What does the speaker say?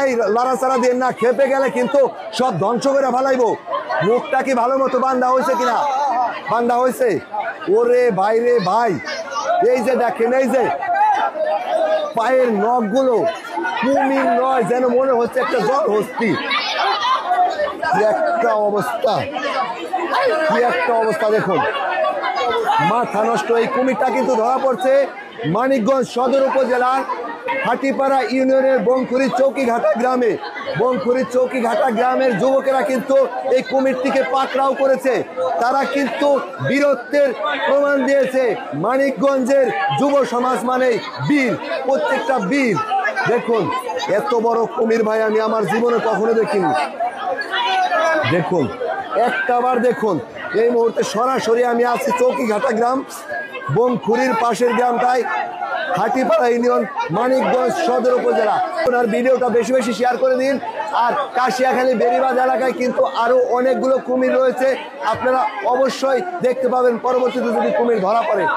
এই লড়াচড়া দিয়ে না, খেপে গেলে কিন্তু সব ধ্বংস করে ফেলাইবো। মুখটা কি ভালো মতো বান্ধা হয়েছে কিনা? বান্ধা হয়েছে। ওরে ভাই রে ভাই, এই যে দেখেন, এই যে পায়ের নখগুলো কুমির নয়, যেন মনে হচ্ছে একটা জলহস্তি। কি একটা অবস্থা, কি একটা অবস্থা দেখুন, মাথা নষ্ট। এই কুমিরটা কিন্তু ধরা পড়ছে মানিকগঞ্জ সদর উপজেলার হাটিপাড়া ইউনিয়নের বংখুরি চৌকিঘাটা গ্রামে। বংখুরি চৌকিঘাটা গ্রামের যুবকেরা কিন্তু এই কুমিরটিকে পাকড়াও করেছে। তারা কিন্তু বীরত্বের প্রমাণ দিয়েছে। মানিকগঞ্জের যুব সমাজ মানে বীর, প্রত্যেকটা বীর। দেখুন এত বড় কুমির ভাই আমি আমার জীবনে কখনো দেখিনি। দেখুন একটাবার দেখুন, এই মুহূর্তে সরাসরি আমি আছি চৌকিঘাটা গ্রাম, বংখুরির পাশের গ্রামটায়, হাটিপাড়া ইউনিয়ন, মানিকগঞ্জ সদর উপজেলা। ওনার ভিডিওটা বেশি বেশি শেয়ার করে দিন। আর কাশিয়াখালী বেরিবাজ এলাকায় কিন্তু আরো অনেকগুলো কুমির রয়েছে, আপনারা অবশ্যই দেখতে পাবেন পরবর্তীতে যদি কুমির ধরা পড়ে।